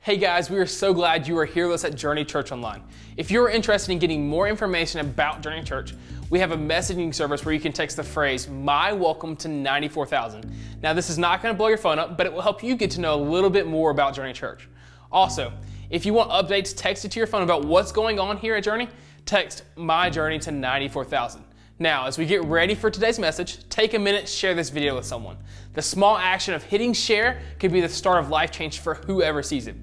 Hey guys, we are so glad you are here with us at Journey Church Online. If you're interested in getting more information about Journey Church, we have a messaging service where you can text the phrase, "My welcome to 94,000." Now this is not going to blow your phone up, but it will help you get to know a little bit more about Journey Church. Also, if you want updates texted to your phone about what's going on here at Journey, text "My Journey to 94,000." Now, as we get ready for today's message, take a minute, share this video with someone. The small action of hitting share could be the start of life change for whoever sees it.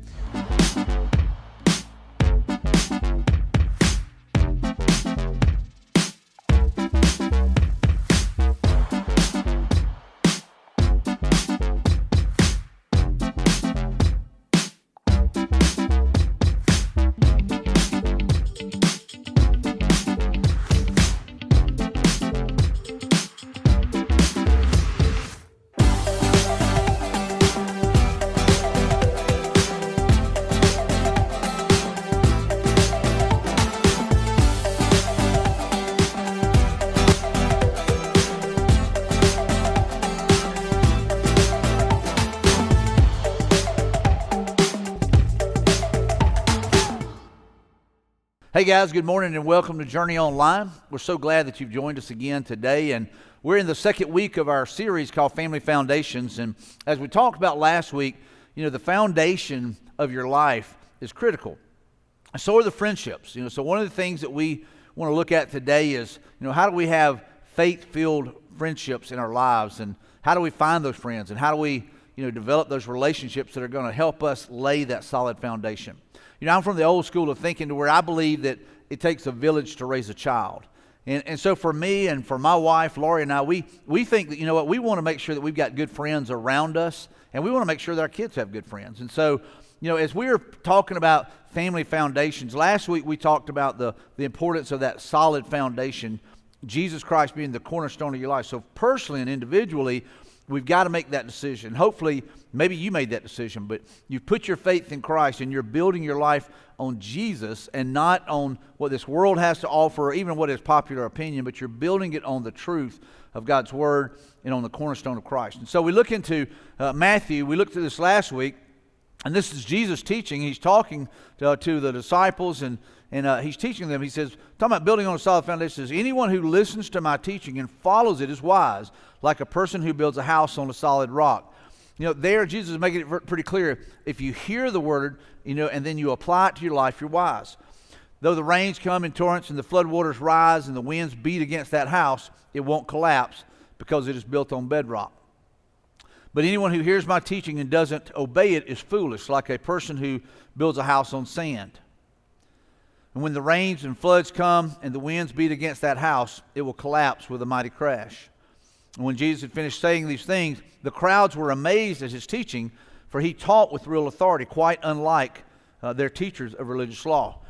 Hey guys, good morning and welcome to Journey Online. We're so glad that you've joined us again today, and we're in the second week of our series called Family Foundations. And as we talked about last week, the foundation of your life is critical. And so are the friendships. So one of the things that we want to look at today is, how do we have faith-filled friendships in our lives, and how do we find those friends, and how do we, develop those relationships that are going to help us lay that solid foundation. I'm from the old school of thinking to where I believe that it takes a village to raise a child. And so for me and for my wife, Lori, and I, we think that, we want to make sure that we've got good friends around us, and we want to make sure that our kids have good friends. And so, as we were talking about family foundations, last week we talked about the importance of that solid foundation, Jesus Christ being the cornerstone of your life. So personally and individually, we've got to make that decision. Hopefully, maybe you made that decision, but you put your faith in Christ and you're building your life on Jesus and not on what this world has to offer or even what is popular opinion, but you're building it on the truth of God's Word and on the cornerstone of Christ. And so we look into Matthew. We looked at this last week, and this is Jesus teaching. He's talking to the disciples, and he's teaching them. He says, talking about building on a solid foundation, says, anyone who listens to my teaching and follows it is wise, like a person who builds a house on a solid rock. There Jesus is making it pretty clear. If you hear the word, and then you apply it to your life, you're wise. Though the rains come in torrents and the floodwaters rise and the winds beat against that house, it won't collapse because it is built on bedrock. But anyone who hears my teaching and doesn't obey it is foolish, like a person who builds a house on sand. And when the rains and floods come and the winds beat against that house, it will collapse with a mighty crash. And when Jesus had finished saying these things, the crowds were amazed at his teaching, for he taught with real authority, quite unlike their teachers of religious law.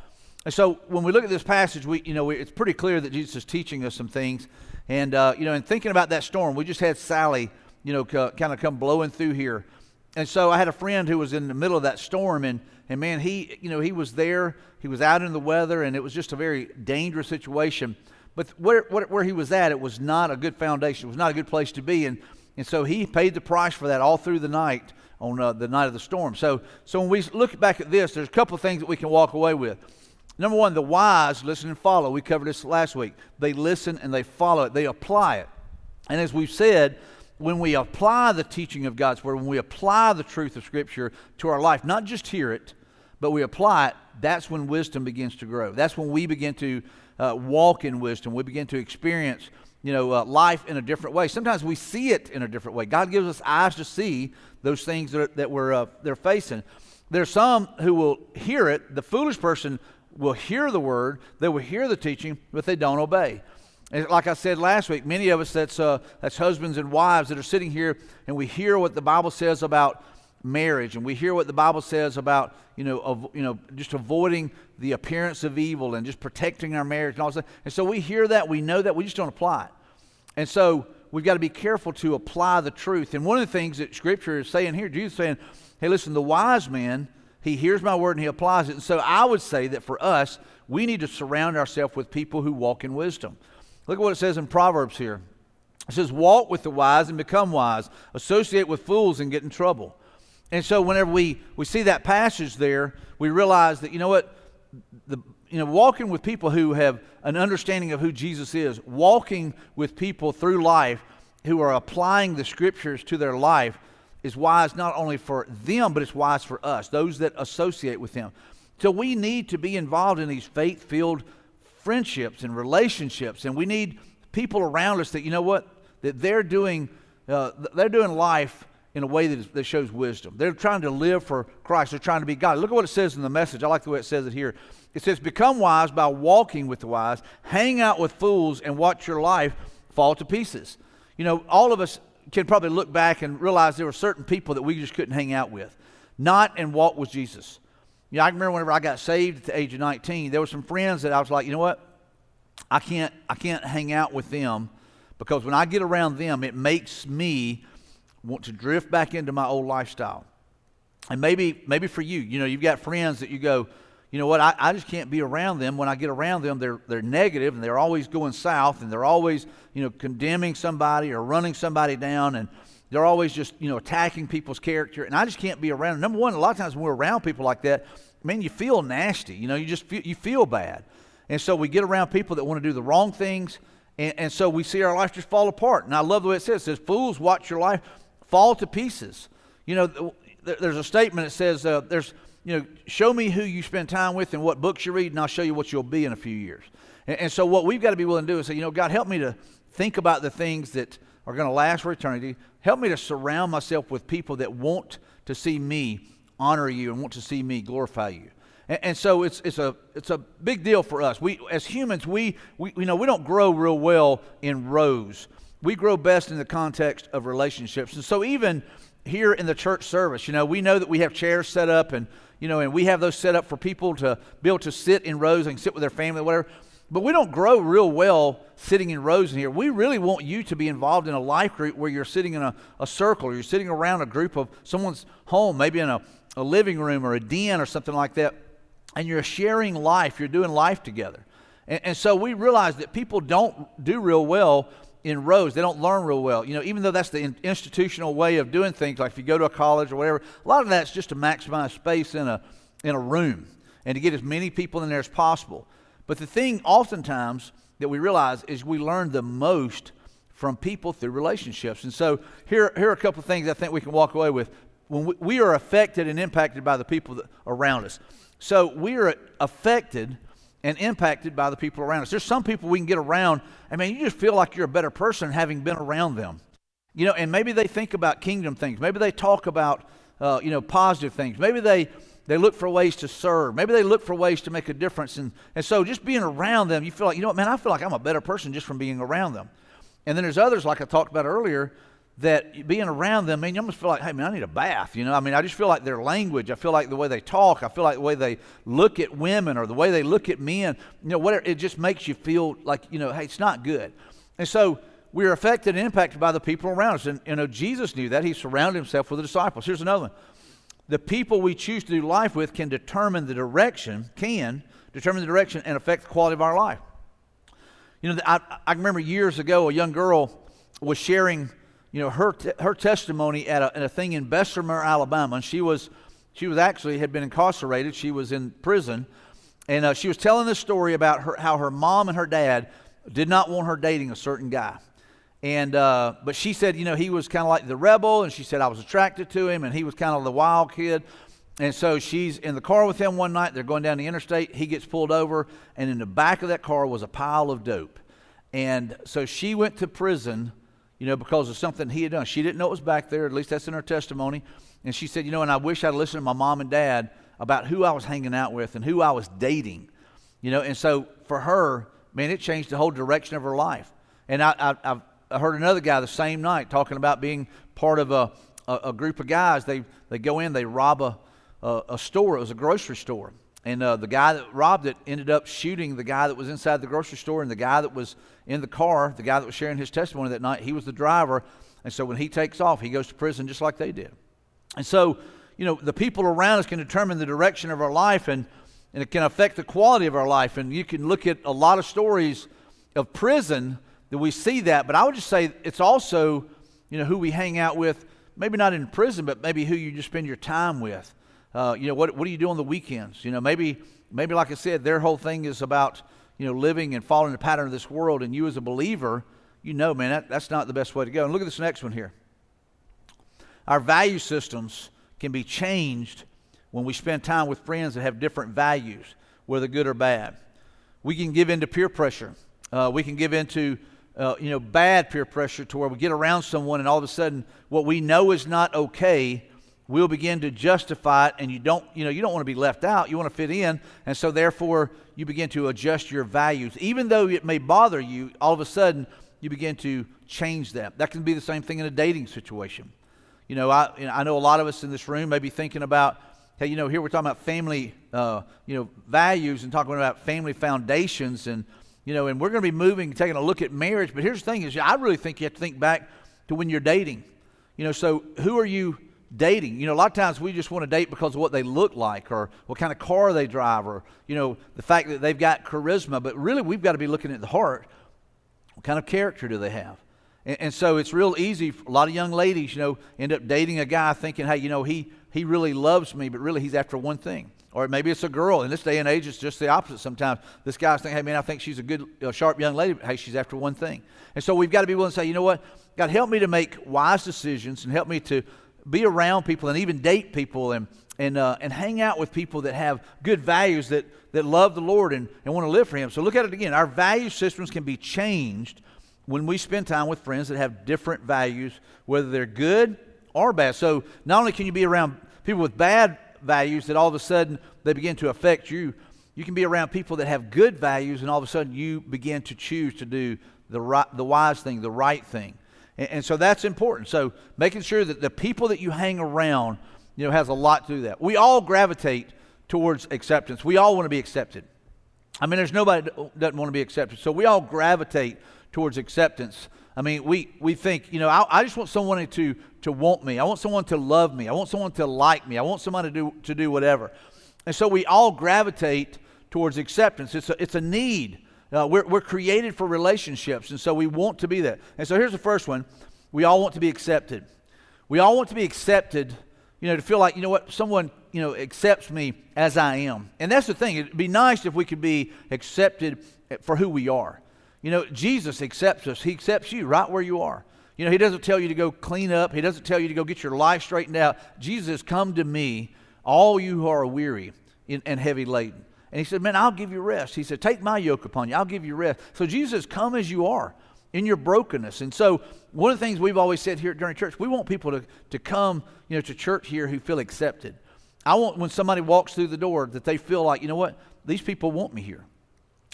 And so when we look at this passage, it's pretty clear that Jesus is teaching us some things. And, and thinking about that storm, we just had Sally, kind of come blowing through here. And so I had a friend who was in the middle of that storm, and man, he was there. He was out in the weather, and it was just a very dangerous situation. But where he was at, it was not a good foundation. It was not a good place to be. And so he paid the price for that all through the night on the night of the storm. So when we look back at this, there's a couple of things that we can walk away with. Number one, the wise listen and follow. We covered this last week. They listen and they follow it. They apply it. And as we've said, when we apply the teaching of God's Word, when we apply the truth of Scripture to our life, not just hear it, but we apply it, that's when wisdom begins to grow. That's when we begin to walk in wisdom. We begin to experience, life in a different way. Sometimes we see it in a different way. God gives us eyes to see those things that they're facing. There's some who will hear it. The foolish person will hear the word, they will hear the teaching, but they don't obey. And like I said last week, many of us that's husbands and wives that are sitting here, and we hear what the Bible says about marriage, and we hear what the Bible says about just avoiding the appearance of evil and just protecting our marriage and all that. And so we hear that, we know that, we just don't apply it. And so we've got to be careful to apply the truth. And one of the things that Scripture is saying here, Jesus is saying, hey, listen, the wise man, he hears my word and he applies it. And so I would say that for us, we need to surround ourselves with people who walk in wisdom. Look at what it says in Proverbs here. It says, walk with the wise and become wise. Associate with fools and get in trouble. And so whenever we see that passage there, we realize that, you know what, walking with people who have an understanding of who Jesus is, walking with people through life who are applying the scriptures to their life is wise not only for them, but it's wise for us, those that associate with them. So we need to be involved in these faith-filled friendships and relationships, and we need people around us that, you know what, that they're doing life in a way that shows wisdom. They're trying to live for Christ. They're trying to be God. Look at what it says in the Message. I like the way it says it here. It says, become wise by walking with the wise, hang out with fools, and watch your life fall to pieces. You know, all of us can probably look back and realize there were certain people that we just couldn't hang out with, not and walk with Jesus. You know, I remember whenever I got saved at the age of 19, there were some friends that I was like, you know what, I can't hang out with them, because when I get around them, it makes me want to drift back into my old lifestyle. And maybe for you, you know, you've got friends that you go, you know what, I just can't be around them. When I get around them, they're negative, and they're always going south, and they're always, you know, condemning somebody or running somebody down, and they're always just, you know, attacking people's character, and I just can't be around them. Number one, a lot of times when we're around people like that, man, you feel nasty. You know, you feel bad. And so we get around people that want to do the wrong things, and so we see our life just fall apart. And I love the way it says, fools, watch your life fall to pieces. You know, there's a statement that says, you know, show me who you spend time with and what books you read, and I'll show you what you'll be in a few years. And so what we've got to be willing to do is say, you know, God, help me to think about the things that are going to last for eternity. Help me to surround myself with people that want to see me honor you and want to see me glorify you. And so it's a big deal for us. We as humans, we know we don't grow real well in rows. We grow best in the context of relationships. And so even here in the church service, you know, we know that we have chairs set up, and you know, and we have those set up for people to be able to sit in rows and sit with their family, whatever. But we don't grow real well sitting in rows in here. We really want you to be involved in a life group where you're sitting in a circle, or you're sitting around a group of someone's home, maybe in a living room or a den or something like that, and you're sharing life. You're doing life together. And so we realize that people don't do real well in rows. They don't learn real well. You know, even though that's the institutional way of doing things, like if you go to a college or whatever, a lot of that's just to maximize space in a room and to get as many people in there as possible. But the thing oftentimes that we realize is we learn the most from people through relationships. And so here are a couple of things I think we can walk away with. When we are affected and impacted by the people that are around us. So we are affected and impacted by the people around us. There's some people we can get around, I mean, you just feel like you're a better person having been around them. You know, and maybe they think about kingdom things. Maybe they talk about, you know, positive things. Maybe they look for ways to serve. Maybe they look for ways to make a difference. And so just being around them, you feel like, you know what, man, I feel like I'm a better person just from being around them. And then there's others, like I talked about earlier, that being around them, man, you almost feel like, hey, man, I need a bath. You know, I mean, I just feel like their language. I feel like the way they talk. I feel like the way they look at women or the way they look at men. You know, whatever. It just makes you feel like, you know, hey, it's not good. And so we're affected and impacted by the people around us. And, you know, Jesus knew that. He surrounded himself with the disciples. Here's another one. The people we choose to do life with can determine the direction and affect the quality of our life. You know, I remember years ago, a young girl was sharing, you know, her testimony at a thing in Bessemer, Alabama, and she was actually had been incarcerated. She was in prison, and she was telling this story about how her mom and her dad did not want her dating a certain guy, and but she said, you know, he was kind of like the rebel, and she said I was attracted to him, and he was kind of the wild kid, and so she's in the car with him one night. They're going down the interstate. He gets pulled over, and in the back of that car was a pile of dope, and so she went to prison, you know, because of something he had done. She didn't know it was back there. At least that's in her testimony. And she said, you know, and I wish I'd listened to my mom and dad about who I was hanging out with and who I was dating. You know, and so for her, man, it changed the whole direction of her life. And I heard another guy the same night talking about being part of a group of guys. They go in, they rob a store. It was a grocery store. And the guy that robbed it ended up shooting the guy that was inside the grocery store, and the guy that was in the car, the guy that was sharing his testimony that night, he was the driver. And so when he takes off, he goes to prison just like they did. And so, you know, the people around us can determine the direction of our life, and it can affect the quality of our life. And you can look at a lot of stories of prison that we see that. But I would just say it's also, you know, who we hang out with maybe not in prison, but maybe who you just spend your time with. What do you do on the weekends? Maybe like I said, their whole thing is about, living and following the pattern of this world. And you as a believer, man, that's not the best way to go. And look at this next one here. Our value systems can be changed when we spend time with friends that have different values, whether good or bad. We can give in to peer pressure. We can give in to, bad peer pressure to where we get around someone and all of a sudden what we know is not okay, we'll begin to justify it, and you don't want to be left out. You want to fit in, and so therefore you begin to adjust your values. Even though it may bother you, all of a sudden you begin to change that. That can be the same thing in a dating situation. I know a lot of us in this room may be thinking about, hey, here we're talking about family, values and talking about family foundations, and and we're going to be taking a look at marriage. But here's the thing: I really think you have to think back to when you're dating. So who are you dating? A lot of times we just want to date because of what they look like, or what kind of car they drive, or the fact that they've got charisma. But really, we've got to be looking at the heart. What kind of character do they have? And so it's real easy. A lot of young ladies, end up dating a guy thinking, hey, he really loves me, but really he's after one thing. Or maybe it's a girl. In this day and age, it's just the opposite sometimes. This guy's thinking, hey, man, I think she's a good, sharp young lady, but hey, she's after one thing. And so we've got to be willing to say, you know what? God, help me to make wise decisions and help me to be around people and even date people and hang out with people that have good values, that love the Lord and want to live for Him. So look at it again. Our value systems can be changed when we spend time with friends that have different values, whether they're good or bad. So not only can you be around people with bad values that all of a sudden they begin to affect you, you can be around people that have good values and all of a sudden you begin to choose to do the wise thing, the right thing. And so that's important. So making sure that the people that you hang around, has a lot to do that. We all gravitate towards acceptance. We all want to be accepted. I mean, there's nobody that doesn't want to be accepted. So we all gravitate towards acceptance. I mean, we think, I just want someone to want me. I want someone to love me. I want someone to like me. I want someone to do whatever. And so we all gravitate towards acceptance. It's a need. We're created for relationships, and so we want to be that. And so here's the first one. We all want to be accepted. We all want to be accepted, to feel like, someone, accepts me as I am. And that's the thing. It'd be nice if we could be accepted for who we are. Jesus accepts us. He accepts you right where you are. He doesn't tell you to go clean up. He doesn't tell you to go get your life straightened out. Jesus, come to me, all you who are weary and heavy laden. And He said, man, I'll give you rest. He said, take my yoke upon you. I'll give you rest. So Jesus, come as you are in your brokenness. And so one of the things we've always said here at Journey Church, we want people to come, to church here who feel accepted. I want when somebody walks through the door that they feel like, these people want me here.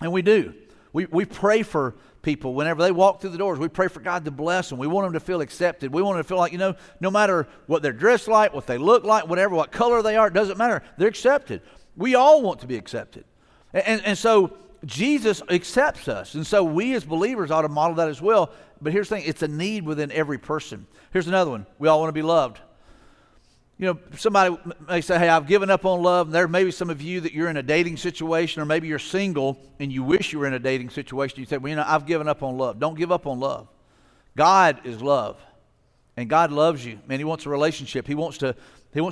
And we do. We pray for people whenever they walk through the doors. We pray for God to bless them. We want them to feel accepted. We want them to feel like, no matter what they're dressed like, what they look like, whatever, what color they are, it doesn't matter. They're accepted. We all want to be accepted. And so Jesus accepts us. And so we as believers ought to model that as well. But here's the thing. It's a need within every person. Here's another one. We all want to be loved. Somebody may say, hey, I've given up on love. And there may be some of you that you're in a dating situation, or maybe you're single and you wish you were in a dating situation. You say, well, I've given up on love. Don't give up on love. God is love. And God loves you. Man, He wants a relationship. He wants to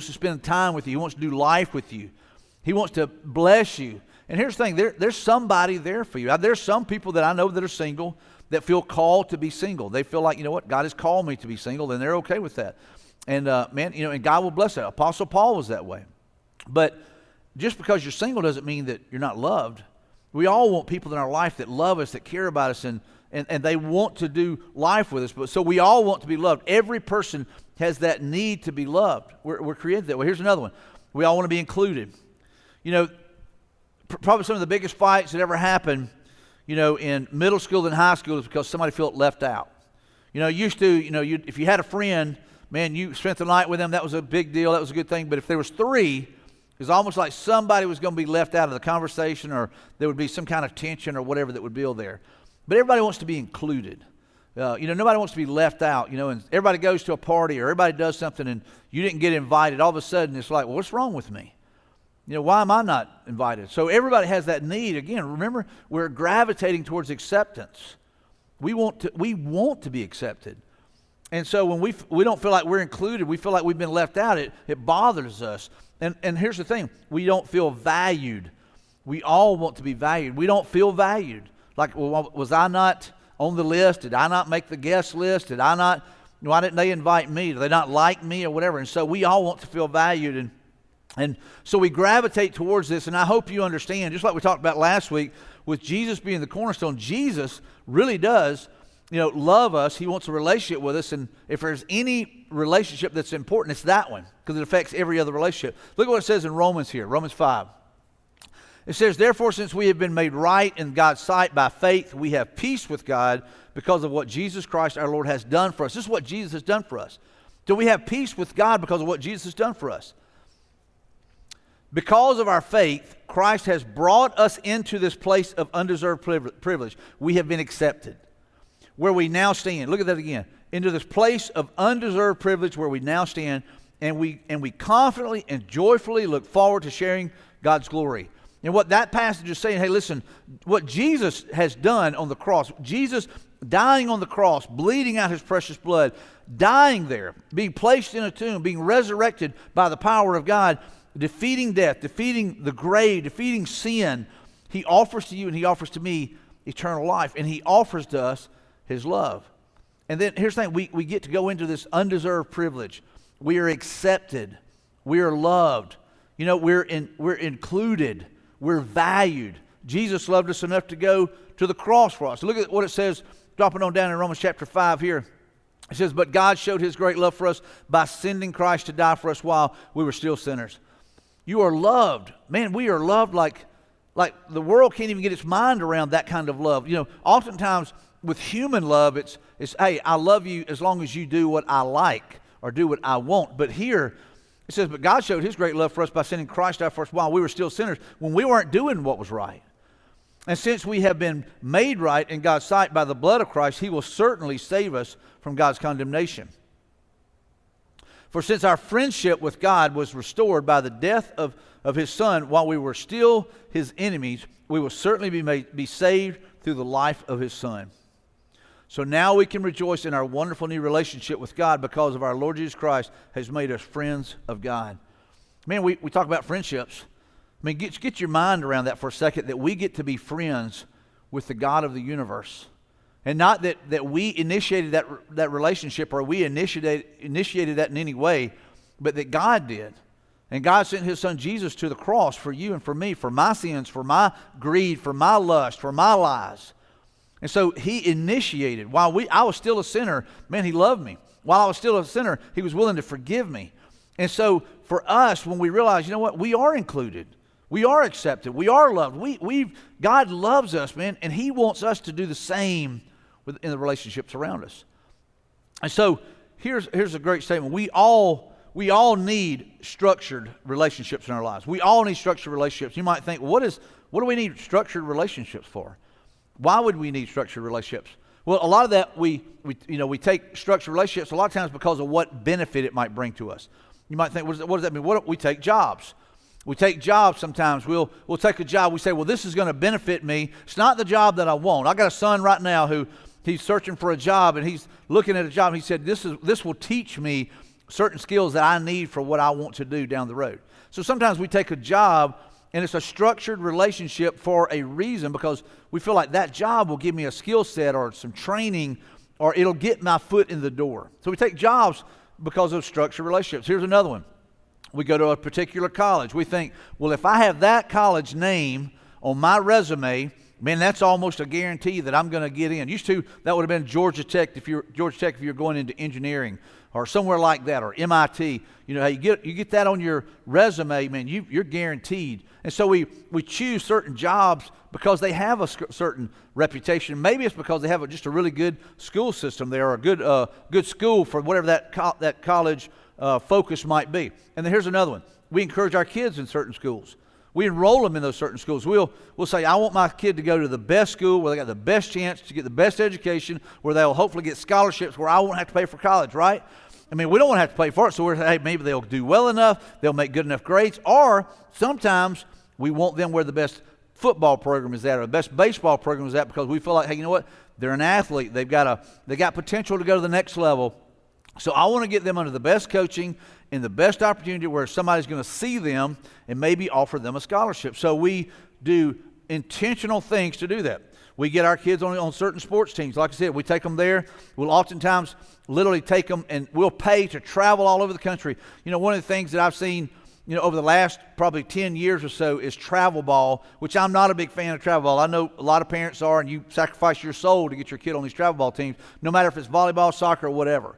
spend time with you. He wants to do life with you. He wants to bless you. And here's the thing. There's somebody there for you. There's some people that I know that are single that feel called to be single. They feel like, God has called me to be single, and they're okay with that. And and God will bless that. Apostle Paul was that way. But just because you're single doesn't mean that you're not loved. We all want people in our life that love us, that care about us, and they want to do life with us. But so we all want to be loved. Every person has that need to be loved. We're created that way. Here's another one. We all want to be included. Probably some of the biggest fights that ever happened, in middle school and high school is because somebody felt left out. Used to, if you had a friend, man, you spent the night with them, that was a big deal, that was a good thing. But if there was three, it was almost like somebody was going to be left out of the conversation, or there would be some kind of tension or whatever that would build there. But everybody wants to be included. Nobody wants to be left out, and everybody goes to a party or everybody does something and you didn't get invited. All of a sudden it's like, well, what's wrong with me? Why am I not invited? So everybody has that need. Again, remember, we're gravitating towards acceptance. We want to be accepted. And so when we don't feel like we're included, we feel like we've been left out, it bothers us. And here's the thing, we don't feel valued. We all want to be valued. We don't feel valued. Like, well, was I not on the list? Did I not make the guest list? Why didn't they invite me? Do they not like me or whatever? And so we all want to feel valued. And so we gravitate towards this. And I hope you understand, just like we talked about last week, with Jesus being the cornerstone, Jesus really does, love us. He wants a relationship with us. And if there's any relationship that's important, it's that one, because it affects every other relationship. Look at what it says in Romans here, Romans 5. It says, therefore, since we have been made right in God's sight by faith, we have peace with God because of what Jesus Christ our Lord has done for us. This is what Jesus has done for us. So we have peace with God because of what Jesus has done for us. Because of our faith, Christ has brought us into this place of undeserved privilege. We have been accepted. Where we now stand, look at that again, into this place of undeserved privilege where we now stand, and we confidently and joyfully look forward to sharing God's glory. And what that passage is saying, hey, listen, what Jesus has done on the cross, Jesus dying on the cross, bleeding out his precious blood, dying there, being placed in a tomb, being resurrected by the power of God, defeating death, defeating the grave, defeating sin, he offers to you and he offers to me eternal life. And he offers to us his love. And then here's the thing, we get to go into this undeserved privilege. We are accepted. We are loved. We're included. We're valued. Jesus loved us enough to go to the cross for us. Look at what it says, dropping on down in Romans chapter 5 here. It says, but God showed his great love for us by sending Christ to die for us while we were still sinners. You are loved. Man, we are loved like the world can't even get its mind around that kind of love. Oftentimes with human love, it's hey, I love you as long as you do what I like or do what I want. But here, it says, but God showed his great love for us by sending Christ out for us while we were still sinners, when we weren't doing what was right. And since we have been made right in God's sight by the blood of Christ, he will certainly save us from God's condemnation. For since our friendship with God was restored by the death of his Son while we were still his enemies, we will certainly be saved through the life of his Son. So now we can rejoice in our wonderful new relationship with God because of our Lord Jesus Christ has made us friends of God. Man, we talk about friendships. I mean, get your mind around that for a second, that we get to be friends with the God of the universe. And not that we initiated that relationship or we initiated that in any way, but that God did. And God sent his Son Jesus to the cross for you and for me, for my sins, for my greed, for my lust, for my lies. And so he initiated. While I was still a sinner, man, he loved me. While I was still a sinner, he was willing to forgive me. And so for us, when we realize, we are included. We are accepted. We are loved. God loves us, man, and he wants us to do the same in the relationships around us. And so here's a great statement. We all need structured relationships in our lives. We all need structured relationships. You might think, well, what do we need structured relationships for? Why would we need structured relationships? Well, a lot of that we take structured relationships a lot of times because of what benefit it might bring to us. You might think, what does that mean? We take jobs. We take jobs sometimes. We'll take a job. We say, well, this is going to benefit me. It's not the job that I want. I got a son right now who he's searching for a job, and he's looking at a job. And he said, this will teach me certain skills that I need for what I want to do down the road. So sometimes we take a job, and it's a structured relationship for a reason, because we feel like that job will give me a skill set or some training, or it'll get my foot in the door. So we take jobs because of structured relationships. Here's another one. We go to a particular college. We think, well, if I have that college name on my resume, man, that's almost a guarantee that I'm going to get in. Used to, that would have been Georgia Tech if you're going into engineering, or somewhere like that, or MIT. You get that on your resume, man, you're guaranteed. And so we choose certain jobs because they have a certain reputation. Maybe it's because they have just a really good school system there, or a good school for whatever that college focus might be. And then here's another one. We encourage our kids in certain schools. We enroll them in those certain schools. We'll say, I want my kid to go to the best school where they got the best chance to get the best education, where they'll hopefully get scholarships, where I won't have to pay for college, right? I mean, we don't want to have to pay for it, so we're saying, hey, maybe they'll do well enough, they'll make good enough grades, or sometimes we want them where the best football program is at, or the best baseball program is at, because we feel like, hey, you know what? They're an athlete. They got potential to go to the next level. So I want to get them under the best coaching and the best opportunity where somebody's going to see them and maybe offer them a scholarship. So we do intentional things to do that. We get our kids on certain sports teams. Like I said, we take them there. We'll oftentimes literally take them and we'll pay to travel all over the country. One of the things that I've seen, over the last probably 10 years or so is travel ball, which I'm not a big fan of travel ball. I know a lot of parents are, and you sacrifice your soul to get your kid on these travel ball teams, no matter if it's volleyball, soccer, or whatever.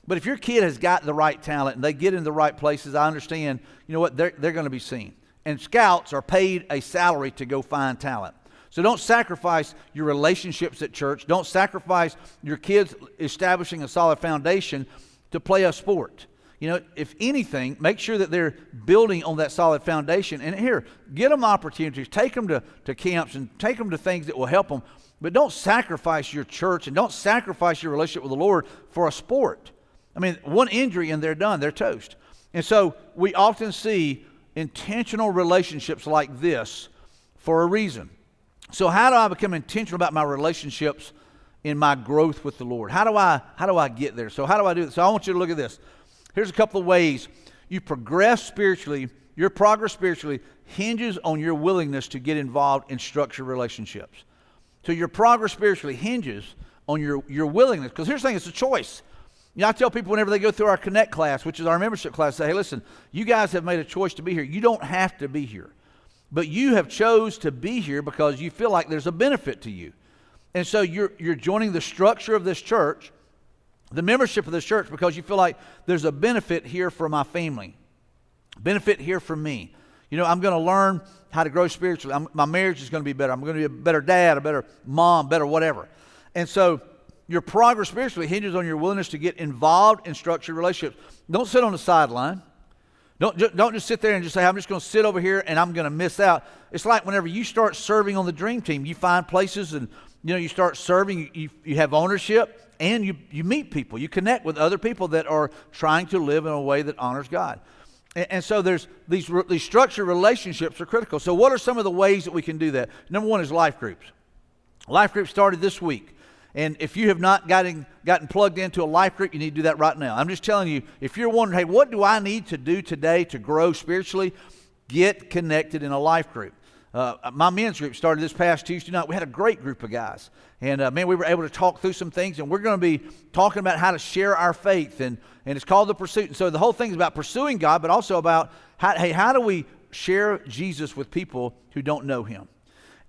But if your kid has got the right talent and they get in the right places, I understand, they're going to be seen. And scouts are paid a salary to go find talent. So don't sacrifice your relationships at church. Don't sacrifice your kids establishing a solid foundation to play a sport. If anything, make sure that they're building on that solid foundation. And here, get them opportunities. Take them to camps and take them to things that will help them. But don't sacrifice your church and don't sacrifice your relationship with the Lord for a sport. One injury and they're done. They're toast. And so we often see intentional relationships like this for a reason. So how do I become intentional about my relationships in my growth with the Lord? How do I get there? So how do I do this? So I want you to look at this. Here's a couple of ways you progress spiritually. Your progress spiritually hinges on your willingness to get involved in structured relationships. So your progress spiritually hinges on your willingness. Because here's the thing, it's a choice. I tell people whenever they go through our Connect class, which is our membership class, say, hey, listen, you guys have made a choice to be here. You don't have to be here. But you have chose to be here because you feel like there's a benefit to you. And so you're joining the structure of this church, the membership of this church, because you feel like there's a benefit here for my family, benefit here for me. I'm going to learn how to grow spiritually. My marriage is going to be better. I'm going to be a better dad, a better mom, better whatever. And so your progress spiritually hinges on your willingness to get involved in structured relationships. Don't sit on the sideline. Don't just sit there and just say, I'm just going to sit over here and I'm going to miss out. It's like whenever you start serving on the dream team, you find places and you start serving, you have ownership and you meet people. You connect with other people that are trying to live in a way that honors God. And so there's these structured relationships are critical. So what are some of the ways that we can do that? Number one is life groups. Life groups started this week. And if you have not gotten plugged into a life group, you need to do that right now. I'm just telling you, if you're wondering, hey, what do I need to do today to grow spiritually? Get connected in a life group. My men's group started this past Tuesday night. We had a great group of guys. And we were able to talk through some things. And we're going to be talking about how to share our faith. And it's called The Pursuit. And so the whole thing is about pursuing God, but also about, how do we share Jesus with people who don't know Him?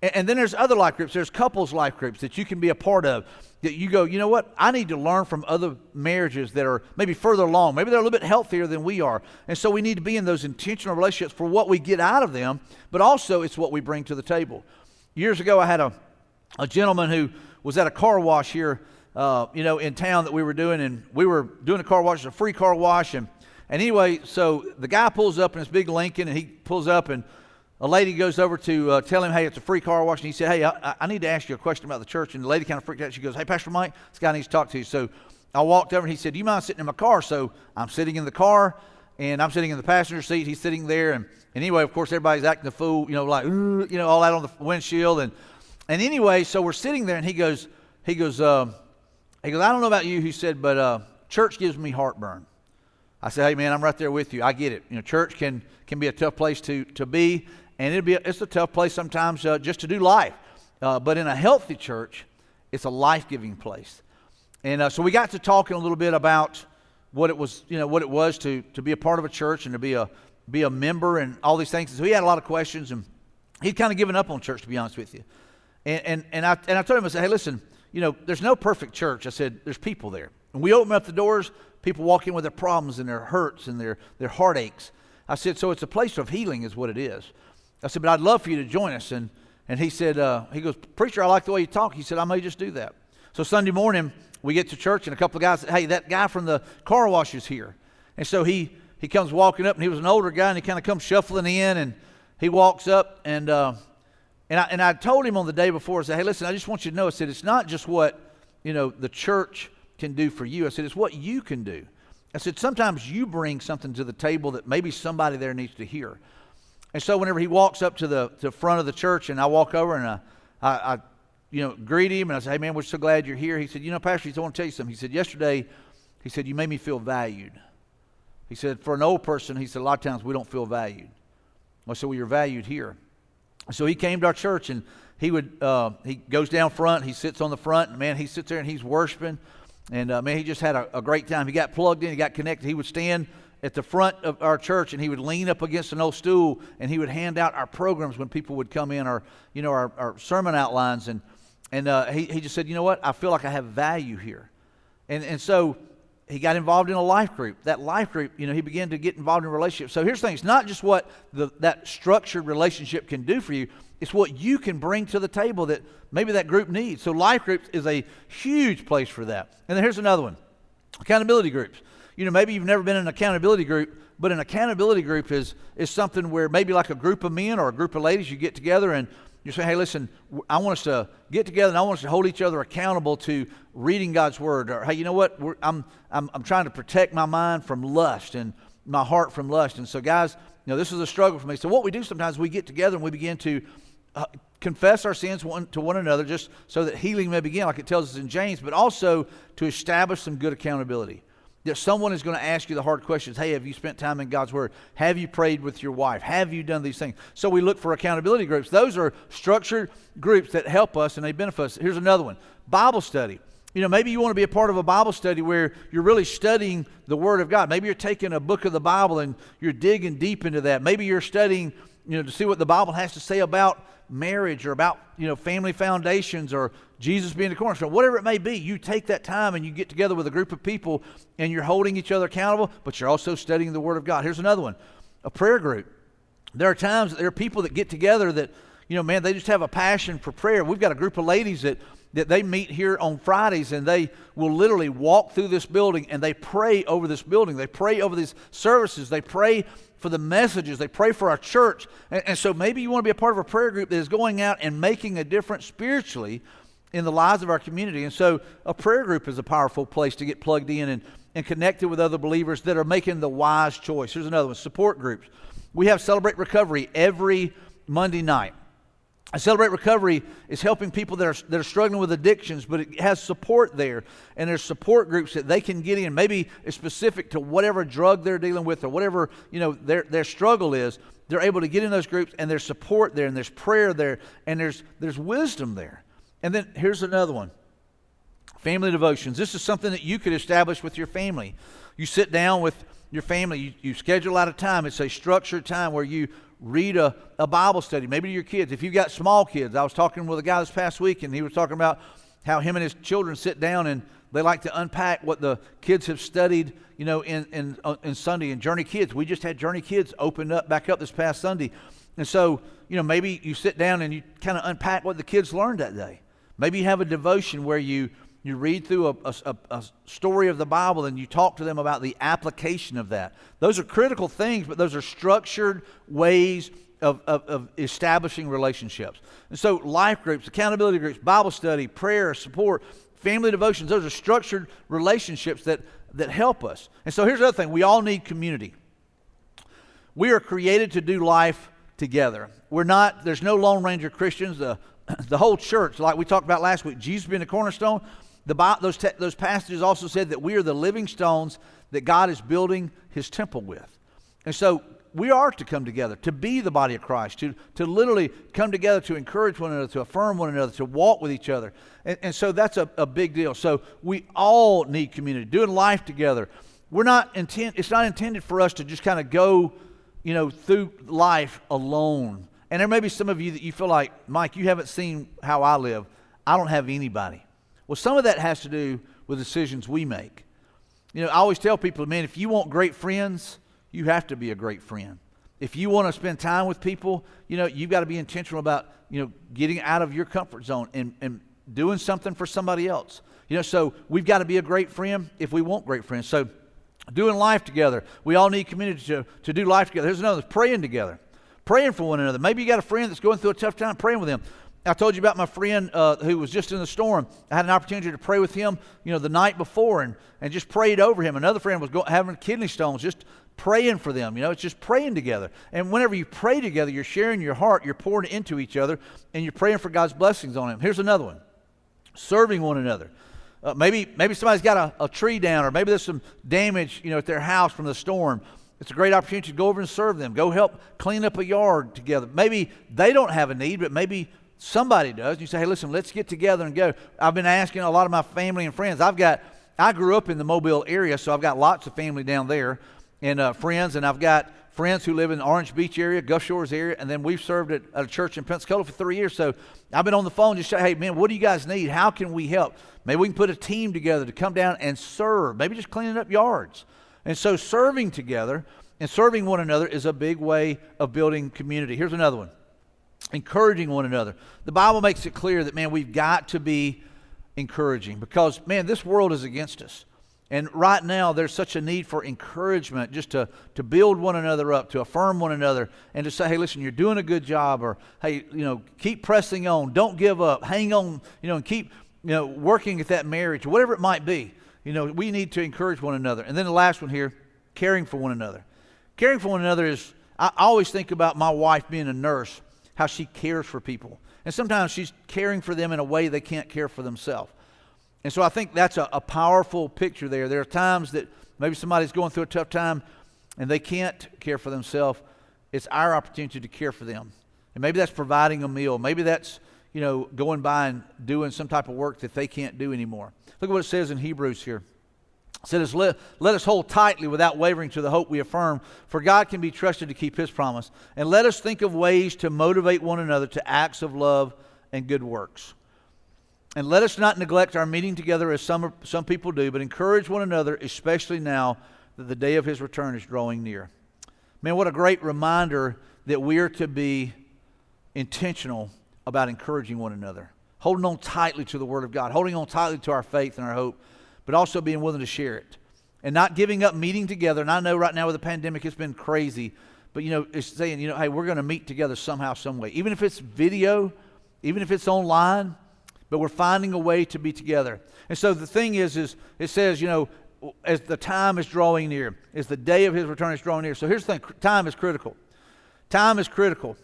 And then there's other life groups. There's couples life groups that you can be a part of. That you go, you know what? I need to learn from other marriages that are maybe further along. Maybe they're a little bit healthier than we are. And so we need to be in those intentional relationships for what we get out of them, but also it's what we bring to the table. Years ago, I had a gentleman who was at a car wash here, in town that we were doing, and we were doing a car wash, a free car wash. And anyway, so the guy pulls up in his big Lincoln, and he pulls up, and a lady goes over to tell him, hey, it's a free car wash. And he said, hey, I need to ask you a question about the church. And the lady kind of freaked out. She goes, hey, Pastor Mike, this guy needs to talk to you. So I walked over and he said, do you mind sitting in my car? So I'm sitting in the car and I'm sitting in the passenger seat. He's sitting there. And anyway, of course, everybody's acting a fool, like, all out on the windshield. And anyway, so we're sitting there and he goes, I don't know about you, he said, but church gives me heartburn. I said, hey, man, I'm right there with you. I get it. Church can be a tough place to be. And it's a tough place sometimes just to do life. But in a healthy church, it's a life-giving place. And so we got to talking a little bit about what it was to be a part of a church and to be a member and all these things. And so he had a lot of questions, and he'd kind of given up on church, to be honest with you. And I told him, I said, hey, listen, there's no perfect church. I said, there's people there. And we open up the doors, people walk in with their problems and their hurts and their heartaches. I said, so it's a place of healing is what it is. I said, but I'd love for you to join us. And he said, he goes, preacher, I like the way you talk. He said, I may just do that. So Sunday morning, we get to church, and a couple of guys said, hey, that guy from the car wash is here. And so he comes walking up, and he was an older guy, and he kind of comes shuffling in, and he walks up, and I told him on the day before, I said, hey, listen, I just want you to know, I said, it's not just what, the church can do for you. I said, it's what you can do. I said, sometimes you bring something to the table that maybe somebody there needs to hear. And so whenever he walks up to the front of the church, and I walk over and I greet him, and I say, hey, man, we're so glad you're here. He said, Pastor, I want to tell you something. He said, yesterday He said, you made me feel valued. He said, for an old person, he said, a lot of times we don't feel valued. I said, well, you're valued here. So he came to our church, and he goes down front. He sits on the front, and man, he sits there and he's worshiping. And man, he just had a great time. He got plugged in. He got connected. He would stand at the front of our church, and he would lean up against an old stool, and he would hand out our programs when people would come in, our sermon outlines. And he just said, you know what? I feel like I have value here. And so he got involved in a life group. That life group, he began to get involved in relationships. So here's the thing. It's not just what that structured relationship can do for you. It's what you can bring to the table that maybe that group needs. So life groups is a huge place for that. And then here's another one. Accountability groups. Maybe you've never been in an accountability group, but an accountability group is something where maybe like a group of men or a group of ladies, you get together and you say, hey, listen, I want us to get together and I want us to hold each other accountable to reading God's Word. Or, hey, you know what? I'm trying to protect my mind from lust and my heart from lust. And so, guys, this is a struggle for me. So what we do sometimes, we get together and we begin to confess our sins to one another just so that healing may begin, like it tells us in James, but also to establish some good accountability. That someone is going to ask you the hard questions. Hey, have you spent time in God's Word? Have you prayed with your wife? Have you done these things? So we look for accountability groups. Those are structured groups that help us and they benefit us. Here's another one. Bible study. Maybe you want to be a part of a Bible study where you're really studying the Word of God. Maybe you're taking a book of the Bible and you're digging deep into that. Maybe you're studying, to see what the Bible has to say about marriage or about, family foundations or Jesus being the cornerstone. Whatever it may be, you take that time and you get together with a group of people and you're holding each other accountable, but you're also studying the Word of God. Here's another one. A prayer group. There are times that there are people that get together that, they just have a passion for prayer. We've got a group of ladies that they meet here on Fridays, and they will literally walk through this building and they pray over this building. They pray over these services. They pray for the messages. They pray for our church. And so maybe you want to be a part of a prayer group that is going out and making a difference spiritually in the lives of our community. And so a prayer group is a powerful place to get plugged in and connected with other believers that are making the wise choice. Here's another one. Support groups. We have Celebrate Recovery every Monday night. Celebrate Recovery is helping people that are struggling with addictions, but it has support there. And there's support groups that they can get in. Maybe it's specific to whatever drug they're dealing with or whatever, their struggle is. They're able to get in those groups, and there's support there, and there's prayer there, and there's wisdom there. And then here's another one. Family devotions. This is something that you could establish with your family. You sit down with your family. You schedule out a time. It's a structured time where you read a Bible study, maybe to your kids. If you've got small kids, I was talking with a guy this past week, and he was talking about how him and his children sit down and they like to unpack what the kids have studied, in Sunday. And Journey Kids, we just had Journey Kids opened up back up this past Sunday. And so, maybe you sit down and you kind of unpack what the kids learned that day. Maybe you have a devotion where you read through a story of the Bible and you talk to them about the application of that. Those are critical things, but those are structured ways of establishing relationships. And so life groups, accountability groups, Bible study, prayer, support, family devotions, those are structured relationships that help us. And so here's the other thing. We all need community. We are created to do life together. There's no Lone Ranger Christians. The whole church, like we talked about last week, Jesus being the cornerstone, those passages also said that we are the living stones that God is building His temple with. And so we are to come together, to be the body of Christ, to literally come together to encourage one another, to affirm one another, to walk with each other. And so that's a big deal. So we all need community, doing life together. It's not intended for us to just kind of go, through life alone. And there may be some of you that you feel like, Mike, you haven't seen how I live. I don't have anybody. Well, some of that has to do with decisions we make. I always tell people, man, if you want great friends, you have to be a great friend. If you want to spend time with people, you've got to be intentional about, getting out of your comfort zone and doing something for somebody else. So we've got to be a great friend if we want great friends. So doing life together. We all need community to do life together. Here's another, praying together. Praying for one another. Maybe you got a friend that's going through a tough time, praying with them. I told you about my friend who was just in the storm. I had an opportunity to pray with him, the night before and just prayed over him. Another friend was having kidney stones, just praying for them. It's just praying together. And whenever you pray together, you're sharing your heart, you're pouring into each other, and you're praying for God's blessings on him. Here's another one. Serving one another. Maybe somebody's got a tree down, or maybe there's some damage, at their house from the storm. It's a great opportunity to go over and serve them. Go help clean up a yard together. Maybe they don't have a need, but maybe somebody does. You say, hey, listen, let's get together and go. I've been asking a lot of my family and friends. I grew up in the Mobile area, so I've got lots of family down there and friends, and I've got friends who live in the Orange Beach area, Gulf Shores area, and then we've served at a church in Pensacola for 3 years. So I've been on the phone just saying, hey, man, what do you guys need? How can we help? Maybe we can put a team together to come down and serve, maybe just cleaning up yards. And so serving together and serving one another is a big way of building community. Here's another one. Encouraging one another. The Bible makes it clear that, man, we've got to be encouraging because, man, this world is against us. And right now, there's such a need for encouragement just to build one another up, to affirm one another, and to say, hey, listen, you're doing a good job, or, hey, keep pressing on. Don't give up. Hang on, and keep, working at that marriage, or whatever it might be. We need to encourage one another. And then the last one here, caring for one another. Caring for one another is, I always think about my wife being a nurse, how she cares for people. And sometimes she's caring for them in a way they can't care for themselves. And so I think that's a powerful picture there. There are times that maybe somebody's going through a tough time and they can't care for themselves. It's our opportunity to care for them. And maybe that's providing a meal. Maybe that's, going by and doing some type of work that they can't do anymore. Look at what it says in Hebrews here. It says, let us hold tightly without wavering to the hope we affirm, for God can be trusted to keep his promise. And let us think of ways to motivate one another to acts of love and good works. And let us not neglect our meeting together as some people do, but encourage one another, especially now that the day of his return is drawing near. Man, what a great reminder that we are to be intentional about encouraging one another, holding on tightly to the Word of God, holding on tightly to our faith and our hope, but also being willing to share it and not giving up meeting together. And I know right now with the pandemic, it's been crazy, but it's saying, hey, we're going to meet together somehow, some way, even if it's video, even if it's online, but we're finding a way to be together. And so the thing is it says, as the time is drawing near, as the day of his return is drawing near. So here's the thing, time is critical. Time is critical.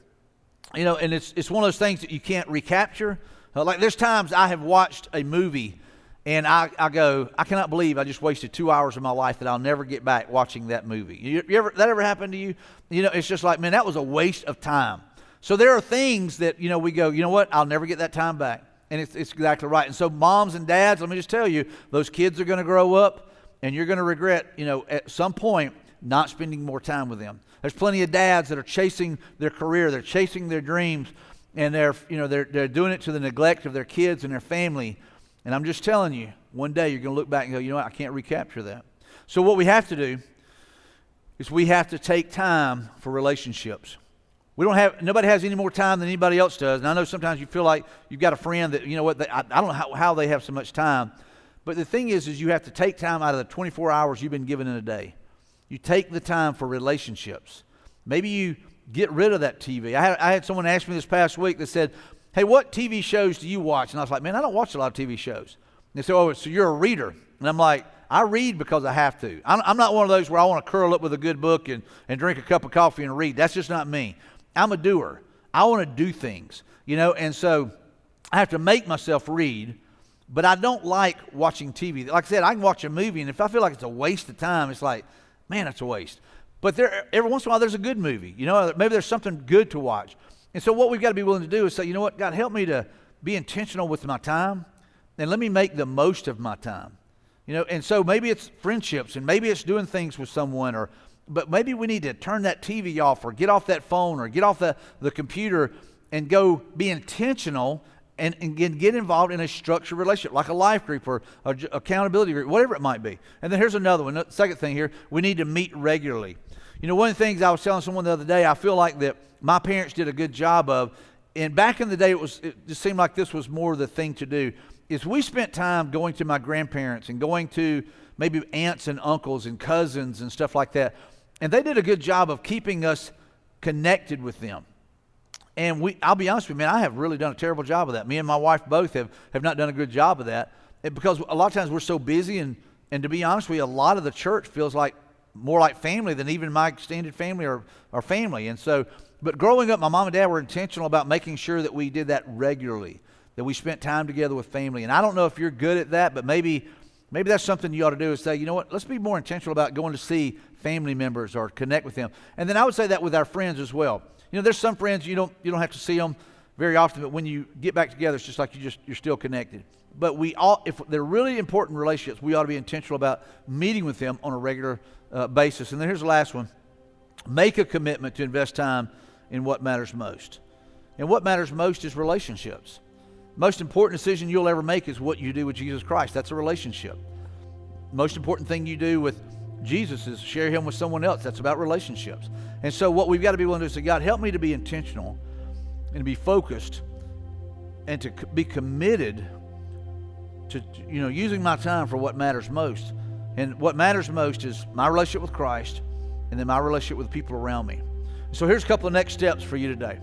And it's one of those things that you can't recapture. Like there's times I have watched a movie and I go, I cannot believe I just wasted 2 hours of my life that I'll never get back watching that movie. That ever happened to you? It's just like, man, that was a waste of time. So there are things that, we go, you know what? I'll never get that time back. And it's exactly right. And so moms and dads, let me just tell you, those kids are going to grow up and you're going to regret, at some point not spending more time with them. There's plenty of dads that are chasing their career, they're chasing their dreams, and they're doing it to the neglect of their kids and their family. And I'm just telling you, one day you're going to look back and go, you know what, I can't recapture that. So what we have to do is we have to take time for relationships. Nobody has any more time than anybody else does. And I know sometimes you feel like you've got a friend that, I don't know how they have so much time. But the thing is you have to take time out of the 24 hours you've been given in a day. You take the time for relationships. Maybe you get rid of that TV. I had someone ask me this past week that said, hey, what TV shows do you watch? And I was like, man, I don't watch a lot of TV shows. And they said, oh, so you're a reader. And I'm like, I read because I have to. I'm not one of those where I want to curl up with a good book and drink a cup of coffee and read. That's just not me. I'm a doer. I want to do things, and so I have to make myself read, but I don't like watching TV. Like I said, I can watch a movie, and if I feel like it's a waste of time, it's like, man, it's a waste. But every once in a while, there's a good movie. Maybe there's something good to watch. And so what we've got to be willing to do is say, you know what, God, help me to be intentional with my time, and let me make the most of my time. And so maybe it's friendships, and maybe it's doing things with someone, but maybe we need to turn that TV off or get off that phone or get off the computer and go be intentional and get involved in a structured relationship, like a life group or accountability group, whatever it might be. And then here's another one. The second thing here, we need to meet regularly. One of the things I was telling someone the other day, I feel like that my parents did a good job of, and back in the day it just seemed like this was more the thing to do, is we spent time going to my grandparents and going to maybe aunts and uncles and cousins and stuff like that. And they did a good job of keeping us connected with them. And I'll be honest with you, man, I have really done a terrible job of that. Me and my wife both have not done a good job of that. Because a lot of times we're so busy, and to be honest with you, a lot of the church feels like more like family than even my extended family or family. And so, but growing up, my mom and dad were intentional about making sure that we did that regularly. that we spent time together with family. And I don't know if you're good at that, but maybe that's something you ought to do, is say, you know what, let's be more intentional about going to see family members or connect with them. And then I would say that with our friends as well. You know, there's some friends you don't have to see them very often, but when you get back together, it's just like you're still connected. But if they're really important relationships, we ought to be intentional about meeting with them on a regular basis. And then here's the last one. Make a commitment to invest time in what matters most. And what matters most is relationships. Most important decision you'll ever make is what you do with Jesus Christ. That's a relationship. Most important thing you do with Jesus is share him with someone else. That's about relationships. And so what we've got to be willing to do is say, God, help me to be intentional and to be focused and to be committed to using my time for what matters most. And what matters most is my relationship with Christ and then my relationship with the people around me. So here's a couple of next steps for you today.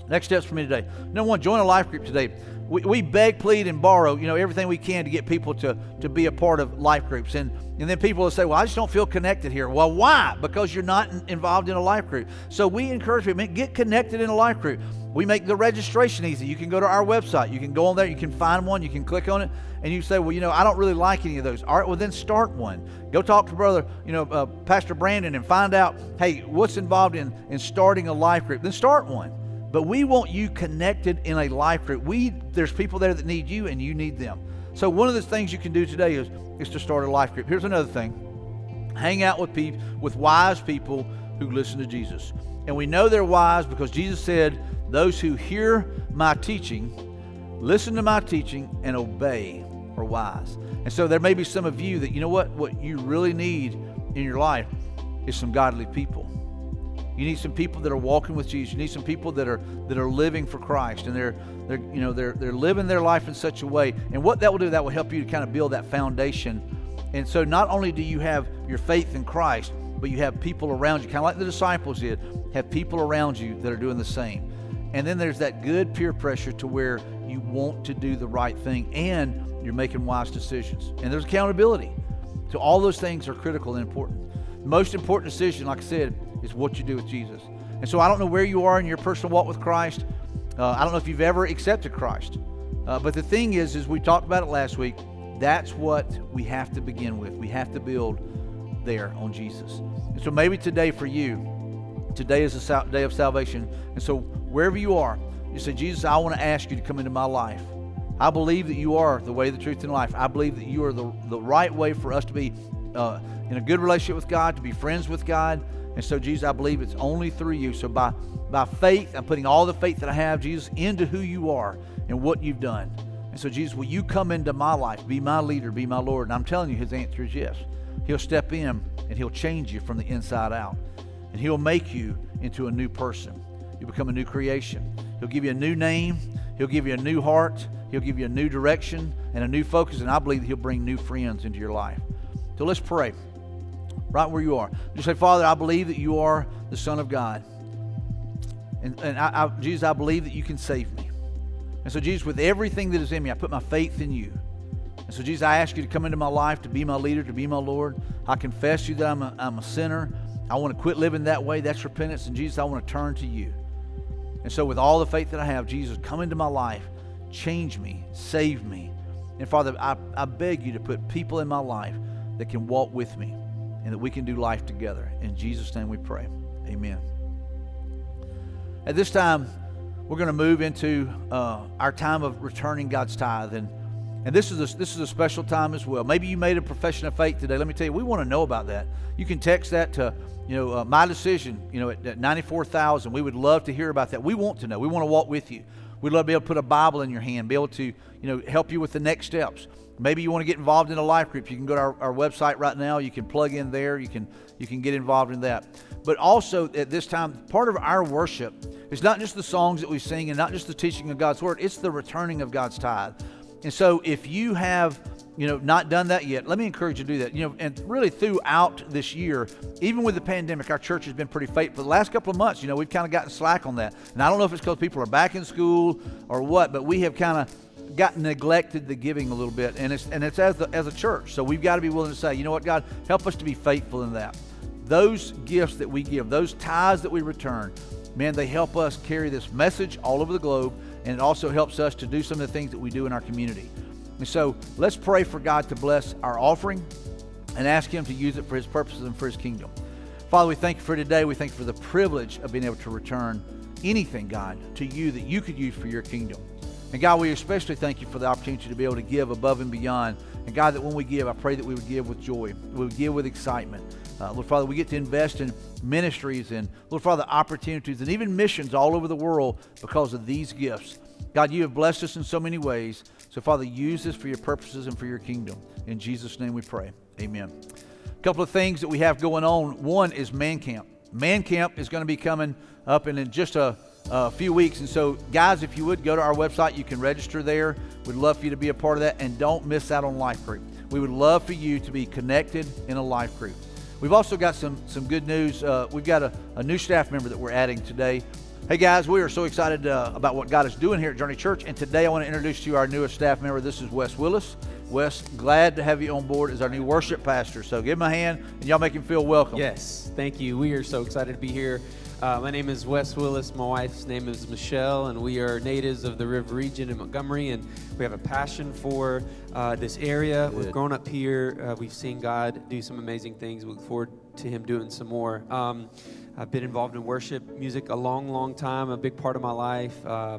Next steps for me today. Number one, join a life group today. We beg, plead, and borrow, everything we can to get people to be a part of life groups. And then people will say, well, I just don't feel connected here. Well, why? Because you're not involved in a life group. So we encourage people, get connected in a life group. We make the registration easy. You can go to our website. You can go on there. You can find one. You can click on it. And you say, well, I don't really like any of those. All right, well, then start one. Go talk to brother, Pastor Brandon, and find out, hey, what's involved in starting a life group. Then start one. But we want you connected in a life group. There's people there that need you and you need them. So one of the things you can do today is to start a life group. Here's another thing. Hang out with wise people who listen to Jesus. And we know they're wise because Jesus said, those who hear my teaching, listen to my teaching, and obey are wise. And so there may be some of you that, what you really need in your life is some godly people. You need some people that are walking with Jesus. You need some people that are living for Christ, and they're living their life in such a way. And what that will do, that will help you to kind of build that foundation. And so not only do you have your faith in Christ, but you have people around you, kind of like the disciples did, have people around you that are doing the same. And then there's that good peer pressure to where you want to do the right thing and you're making wise decisions. And there's accountability. So all those things are critical and important. The most important decision, like I said, is what you do with Jesus. And so I don't know where you are in your personal walk with Christ. I don't know if you've ever accepted Christ. But the thing is we talked about it last week, that's what we have to begin with. We have to build there on Jesus. And so maybe today for you, today is a day of salvation. And so wherever you are, you say, Jesus, I want to ask you to come into my life. I believe that you are the way, the truth, and life. I believe that you are the right way for us to be in a good relationship with God, to be friends with God. And so, Jesus, I believe it's only through you. So by faith, I'm putting all the faith that I have, Jesus, into who you are and what you've done. And so, Jesus, will you come into my life, be my leader, be my Lord? And I'm telling you, his answer is yes. He'll step in and he'll change you from the inside out. And he'll make you into a new person. You'll become a new creation. He'll give you a new name. He'll give you a new heart. He'll give you a new direction and a new focus. And I believe that he'll bring new friends into your life. So let's pray. Right where you are. Just say, Father, I believe that you are the Son of God. And Jesus, I believe that you can save me. And so, Jesus, with everything that is in me, I put my faith in you. And so, Jesus, I ask you to come into my life, to be my leader, to be my Lord. I confess to you that I'm a sinner. I want to quit living that way. That's repentance. And Jesus, I want to turn to you. And so with all the faith that I have, Jesus, come into my life. Change me. Save me. And Father, I beg you to put people in my life that can walk with me and that we can do life together. In Jesus' name we pray. Amen. At this time, we're going to move into our time of returning God's tithe. And this is a special time as well. Maybe you made a profession of faith today. Let me tell you, we want to know about that. You can text that to my decision, at 94,000. We would love to hear about that. We want to know. We want to walk with you. We'd love to be able to put a Bible in your hand, be able to, help you with the next steps. Maybe you want to get involved in a life group. You can go to our website right now. You can plug in there. You can get involved in that. But also at this time, part of our worship is not just the songs that we sing and not just the teaching of God's word. It's the returning of God's tithe. And so if you have not done that yet, let me encourage you to do that. And really throughout this year, even with the pandemic, our church has been pretty faithful. The last couple of months, we've kind of gotten slack on that. And I don't know if it's because people are back in school or what, but we have kind of neglected the giving a little bit, and it's as a church. So we've got to be willing to say, you know what, God, help us to be faithful in that. Those gifts that we give, those tithes that we return, man, they help us carry this message all over the globe, and it also helps us to do some of the things that we do in our community. And so let's pray for God to bless our offering and ask Him to use it for His purposes and for His kingdom. Father, we thank you for today. We thank you for the privilege of being able to return anything, God, to you that you could use for your kingdom. And God, we especially thank you for the opportunity to be able to give above and beyond. And God, that when we give, I pray that we would give with joy. We would give with excitement. Lord Father, we get to invest in ministries and, Lord Father, opportunities and even missions all over the world because of these gifts. God, you have blessed us in so many ways. So Father, use this for your purposes and for your kingdom. In Jesus' name we pray. Amen. A couple of things that we have going on. One is Man Camp. Man Camp is going to be coming up in just a few weeks. And so, guys, if you would go to our website, you can register there. We'd love for you to be a part of that. And don't miss out on life group. We would love for you to be connected in a life group. We've also got some good news. We've got a new staff member that we're adding today. Hey guys, we are so excited about what God is doing here at Journey Church, and today I want to introduce to you our newest staff member. This is Wes Willis. Wes, glad to have you on board as our new worship pastor. So give him a hand, and y'all make him feel welcome. Yes, thank you. We are so excited to be here. My name is Wes Willis. My wife's name is Michelle, and we are natives of the River region in Montgomery, and we have a passion for this area. Good. We've grown up here. We've seen God do some amazing things. We look forward to Him doing some more. I've been involved in worship music a long time, a big part of my life.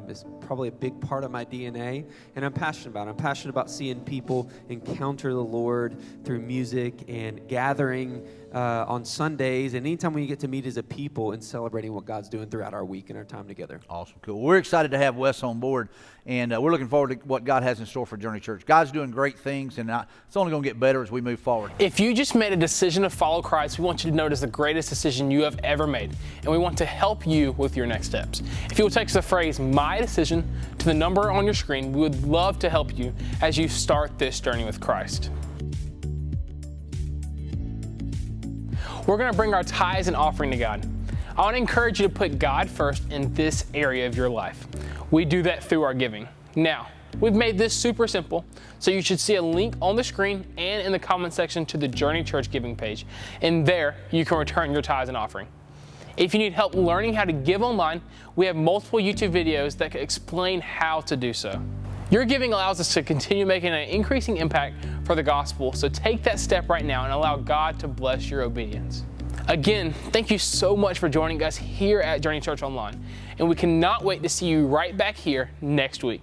It's probably a big part of my DNA, and I'm passionate about it. I'm passionate about seeing people encounter the Lord through music and gathering on Sundays, and anytime we get to meet as a people and celebrating what God's doing throughout our week and our time together. Awesome, cool. We're excited to have Wes on board, and we're looking forward to what God has in store for Journey Church. God's doing great things, and it's only going to get better as we move forward. If you just made a decision to follow Christ, we want you to know it is the greatest decision you have ever made, and we want to help you with your next steps. If you will text the phrase "my decision" to the number on your screen, we would love to help you as you start this journey with Christ. We're going to bring our tithes and offering to God. I want to encourage you to put God first in this area of your life. We do that through our giving. Now, we've made this super simple, so you should see a link on the screen and in the comment section to the Journey Church giving page. And there, you can return your tithes and offering. If you need help learning how to give online, we have multiple YouTube videos that can explain how to do so. Your giving allows us to continue making an increasing impact for the gospel, so take that step right now and allow God to bless your obedience. Again, thank you so much for joining us here at Journey Church Online, and we cannot wait to see you right back here next week.